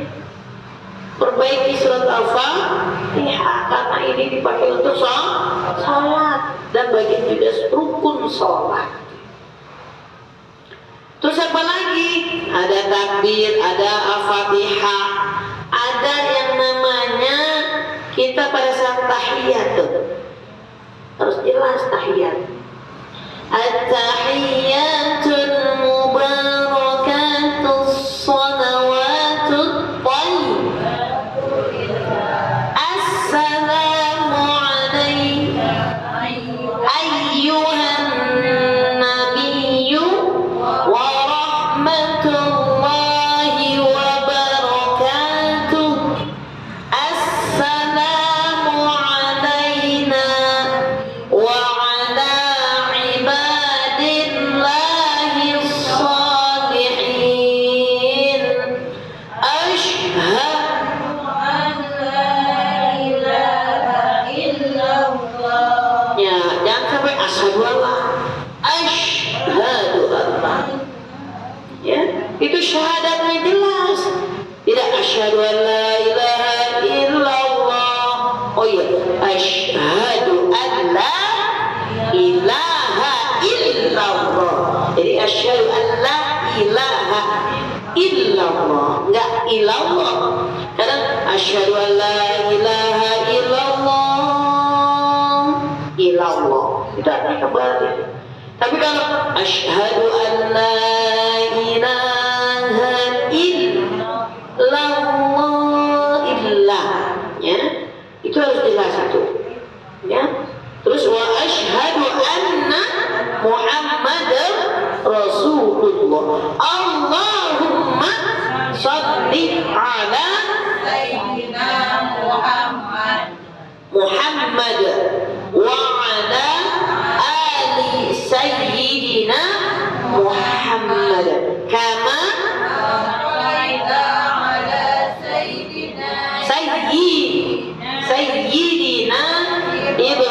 Perbaiki surat Al-Fatihah karena ini dipakai untuk sholat dan bagian juga rukun sholat. Terus apa lagi? Ada takbir, ada Al-Fatihah, ada yang namanya kita pada saat tahiyat tuh harus jelas tahiyat. At-tahiyyatul mubarakatus shalawatut thayyibah. Assalamu alayka ayyuhan nabiyyu wa rahmatullahi wa barakatuh. Assalamu alayna wa ala ibadillahi shalihin. Ashhadu an la ilaha illallah. Ya, jangan sampai asyhadu Allah. Asyhadu Allah. Ya, itu syahadatnya jelas. Tidak asyhadu an la ilaha illallah. Oh iya, asyhadu an la ilaha illallah. Jadi asyhadu an la ilaha illallah, enggak illallah. Kadang asyhadu an la ilaha illallah, illallah. Tidak ada kembali. Tapi kalau asyhadu an la ilaha illallah, illah, ya, itu harus jelas itu, ya. Terus wa asyhadu anna Muhammadar Rasulullah. Allahumma shalli ala Sayyidina Muhammad. Muhammad wa ala ali sayyidina Muhammad kama sayyidina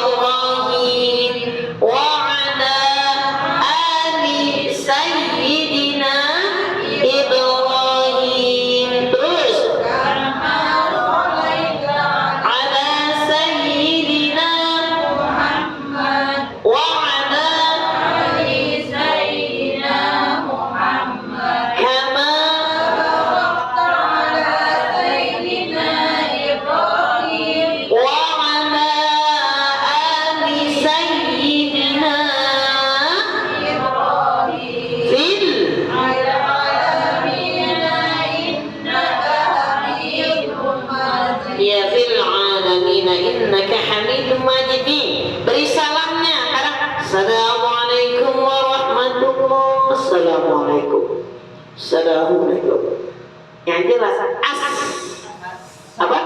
Ibrahim wa ala ali sayyidina Ibrahim. Terus ala sayyidina Muhammad wa ala ali sayyidina Muhammad kama wa ala ali sayyidina fil ya fil alamin innaka hamidum majid. Beri salamnya kadang assalamualaikum warahmatullahi. Assalamualaikum. Assalamualaikum. Yang jelas apa?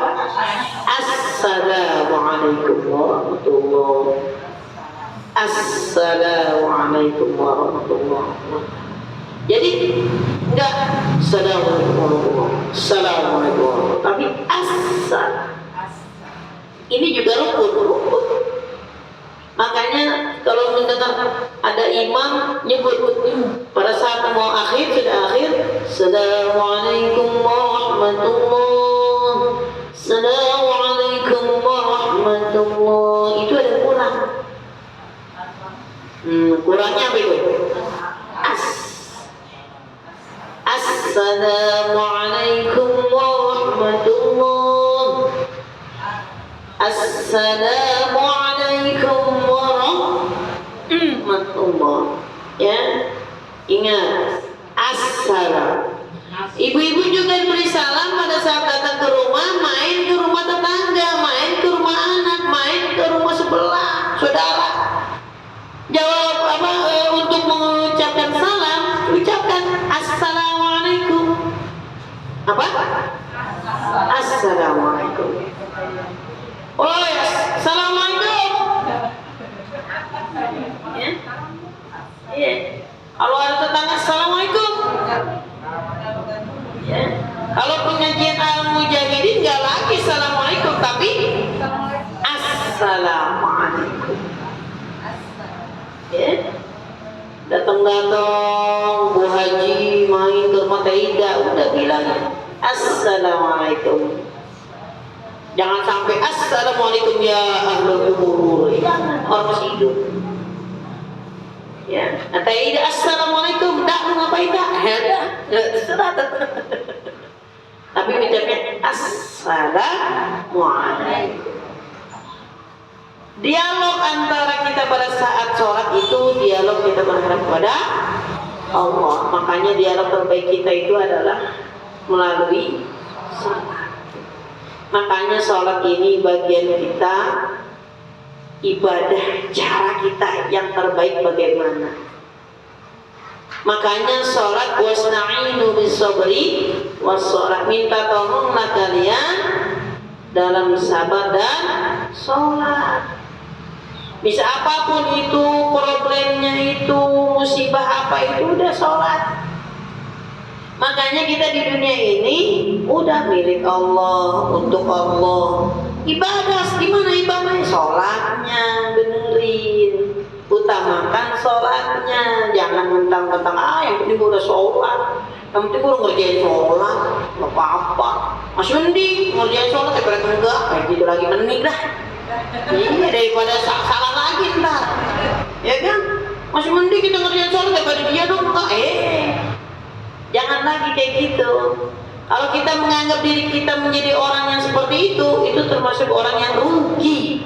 Assalamualaikum warahmatullahi. Assalamualaikum warahmatullahi wabarakatuh. Jadi enggak assalamualaikum warahmatullahi, assalamualaikum warahmatullahi, tapi asal. Ini juga rukun. Makanya kalau mendengar ada imam nyebut pada saat mau akhir sudah akhir, assalamualaikum warahmatullahi, assalamualaikum warahmatullahi, itu ada kurang. Kurangnya apa itu? Assalamualaikum warahmatullahi. Assalamualaikum warahmatullahi. Ya, ingat assalam. Ibu-ibu juga beri salam pada saat datang ke rumah, main ke rumah tetangga, main ke rumah anak, main ke rumah sebelah, saudara. Jawab apa untuk mengucapkan salam, ucapkan assalamualaikum Apa? Assalamualaikum. Oh ya, assalamualaikum. Ya, iya. Kalau ada tetangga, assalamualaikum. Ya. Kalau pengajian al-mujahidin nggak lagi assalamualaikum, tapi assalamualaikum. Ya. Datang-datang Bu Haji main ke rumah Taida, udah bilang assalamualaikum. Jangan sampai assalamualaikum ya ahlul kubur. Orang masih hidup. Ya, Taida assalamualaikum. Dak lu ngapain dak? Ya dah. Tapi ucapnya assalamualaikum. Dialog antara kita pada saat sholat itu dialog kita berharap kepada Allah. Makanya dialog terbaik kita itu adalah melalui sholat. Makanya sholat ini bagian kita, ibadah cara kita yang terbaik bagaimana. Makanya sholat wasna'inu bis-sabri was-sholat, minta tolonglah kalian dalam sabar dan sholat. Bisa apapun itu, problemnya itu, musibah apa itu, udah sholat. Makanya kita di dunia ini udah milik Allah, untuk Allah. Ibadah, gimana ibadahnya? Sholatnya benerin, utamakan sholatnya. Jangan mentang-mentang, yang penting gue udah sholat, yang penting gue udah ngerjain sholat, gak apa-apa. Masih mending ngerjain sholat daripada enggak, kayak gitu lagi mending dah. Iya, daripada salah lagi ntar, ya kan? Masih mending kita ngerjain sholat daripada dia dong, enggak? Jangan lagi kayak gitu. Kalau kita menganggap diri kita menjadi orang yang seperti itu termasuk orang yang rugi.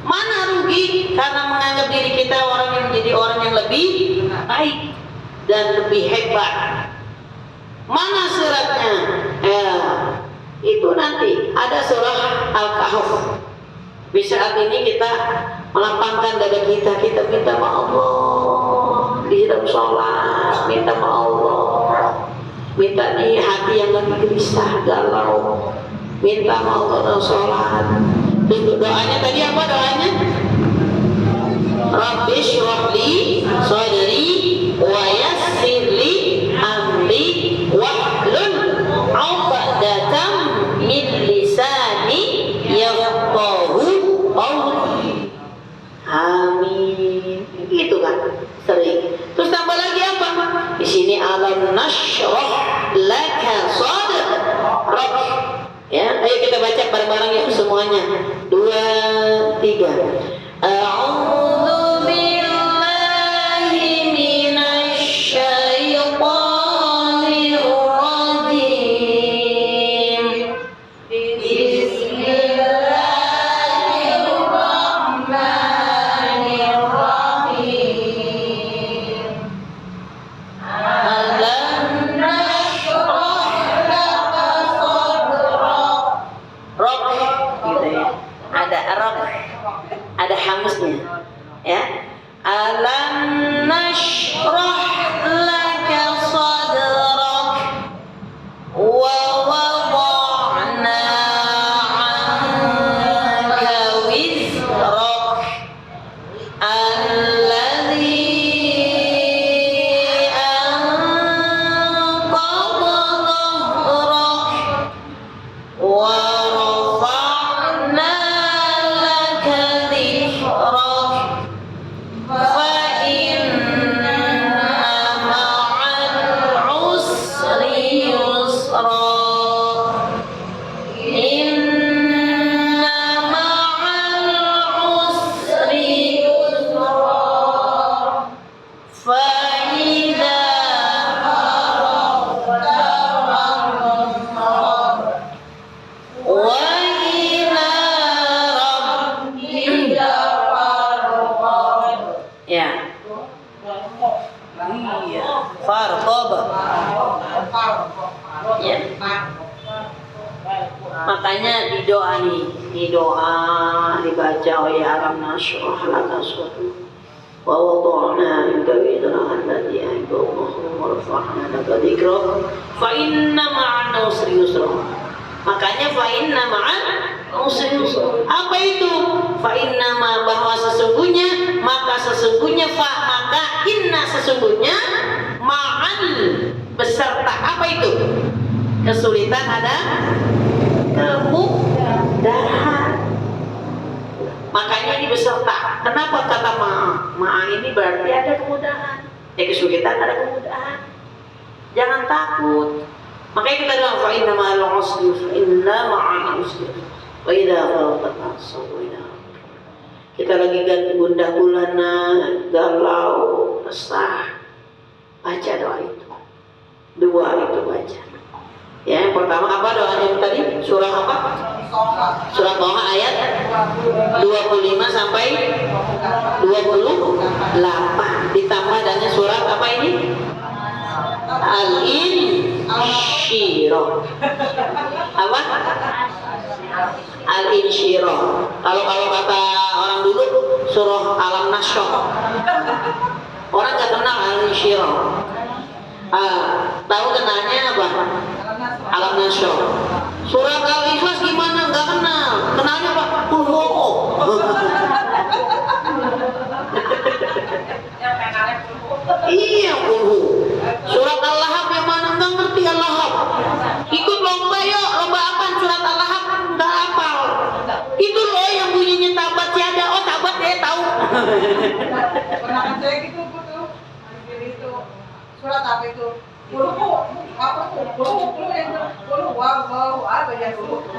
Mana rugi? Karena menganggap diri kita orang yang menjadi orang yang lebih baik dan lebih hebat. Mana suratnya? Ya, itu nanti ada surah Al-Kahf. Di saat ini kita melapangkan dada kita minta sama Allah di dalam sholat, minta sama Allah, minta di hati yang lagi gelisah, galau, minta sama Allah dalam sholat. Terus doanya tadi apa doanya? Rabbi shrah li sadri wa yassir li amri wahlul 'uqdatam min lisani yafqahu qawli. Amin. Gitu kan sering. Terus tambah lagi apa? Di sini alam nashrah laka sadrak. Ya, ayo kita baca bareng-bareng ya semuanya. 2, 3. A'udzu billahi minasy syaithanir rajim. Bismillahirrahmanirrahim. Alam nashrah laka sadrak. Rok gitu ya. Ada rok, ada hamusnya. Ya. Alam nashrah laka sadrak wa wada'na 'anka wizrak alladhi anqadha dhahrak wa rafa'na laka dhikrak fa inna ma'al usri yusra inna ma'al usri yusra fa idza wa ila rabbika farghab. Ya. Iya. Farghab. Ya. Makanya di doa nih, di doa dibaca ya alam nashrah laka sadrak. wa wada'na anka wizraka alladhi anqadha wa rafa'na laka dhikrak fa inna ma'al usri yusra. Makanya fa inna ma'al usri yusra. Apa itu? Fa inna ma, bahwa sesungguhnya, maka sesungguhnya, fa maka, inna sesungguhnya, ma'al beserta apa itu? Kesulitan ada kemudahan. Makanya ini beserta. Kenapa kata ma'a ini berarti ada kemudahan. Kesulitan ada kemudahan. Jangan takut. Makanya kita bilang fa inna ma'al usri yusra, inna ma'al usri yusra. Wa idza faragta fansab wa ila rabbika. Kita lagi gundah gulana, galau, resah. Baca doa itu. Dua itu baca. Ya, yang pertama apa doanya yang tadi? Surah apa? Surah Toha ayat 25 sampai 28. Ditambah dengan surat apa ini? Al-Insyirah. Apa? Al-Insyirah. Kalau kata orang dulu surah Alam Nasyrah. Orang nggak kenal Al-Insyirah. Tahu kenalnya apa? Alam Nasyrah. Surat Al-Ikhlas gimana? Nggak kenal. Kenalnya apa? Qul iya, Qul. Surat Al-Lahab yang mana? Nggak ngerti Al-Lahab. Ikut lomba yuk. Lomba apa? Surat Al-Lahab nggak hafal. Itu loh yang bunyinya tabat tiada. Oh tabat ya tahu. Pernah saya gitu tuh. Itu surat apa itu?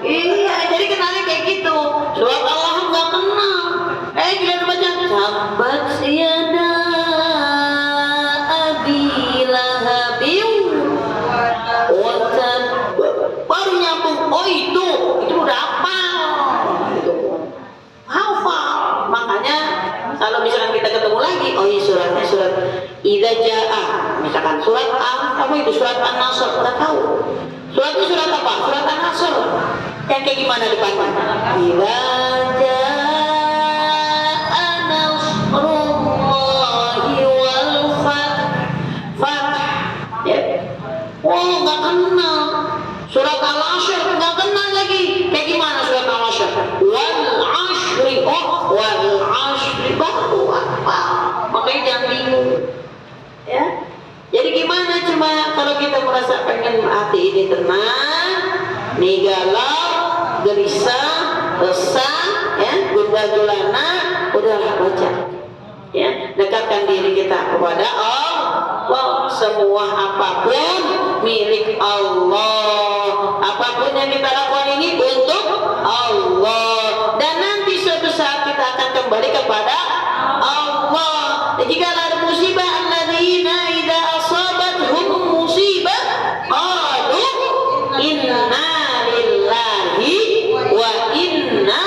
Iya, jadi kenalnya kayak gitu. Surat Allah nggak kenal. Kita baca tabat yada abi lahabin wa tab. Baru nyambung. Oh itu udah hafal. Makanya kalau misalkan kita ketemu lagi, oh iya suratnya surat Idza Jaa. Misalkan surat apa itu? Surat An-Nasr. Udah tahu. Surat itu surat apa? Surat An-Nasr. Yang kayak gimana depannya? Idza Jaa nasrullahi wal fath. Ya. Oh, nggak kenal. Surat Al-Ashr nggak kenal lagi. Kayak gimana surat Al-Ashr? Wal ashri. Oh, wal ashri baru apa? Makanya jangan bingung. Ya. Jadi gimana cuma kalau kita merasa pengen hati ini tenang, nih galau, gelisah, resah, ya, gundah gulana, udahlah baca. Ya, dekatkan diri kita kepada Allah. Semua apapun milik Allah. Apapun yang kita lakukan ini untuk Allah. Dan nanti suatu saat kita akan kembali kepada Allah. Dan jika ada musibah, alladzina idza asabathum musibah qalu inna lillahi wa inna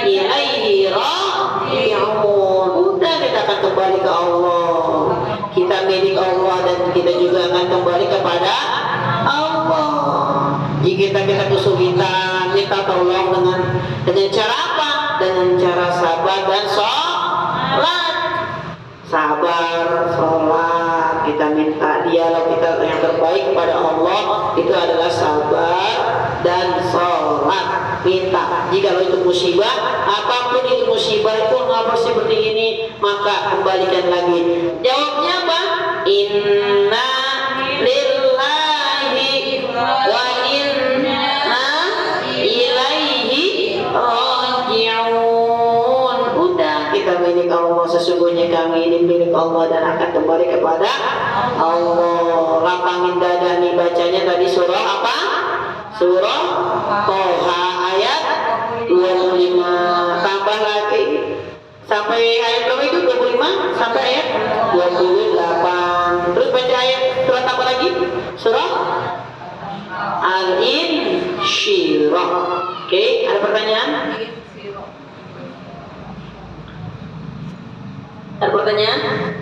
ilaihi raji'un. Udah, kita akan kembali ke Allah. Kita milik Allah dan kita juga akan kembali kepada Allah. Jika kita kesulitan, minta tolong dengan cara apa? Dengan cara sabar dan sholat. Sabar, sholat, kita minta dialog kita yang terbaik kepada Allah itu adalah sabar dan sholat. Minta, jika itu musibah, apapun itu musibah itu ngapa seperti ini, maka kembalikan lagi. Jawabnya apa? Inna lillahi wa inna ilaihi raji'un. Udah, kita milik Allah. Sesungguhnya kami ini milik Allah dan akan kembali kepada Allah. Lapangin dada nih, bacanya tadi surah apa? Surah Toha ayat 25. Tambah lagi sampai ayat berapa itu? 25 sampai ayat 28. Terus baca ayat surat apa lagi? Surah Al-Insyirah. Oke, ada pertanyaan? Ada pertanyaan?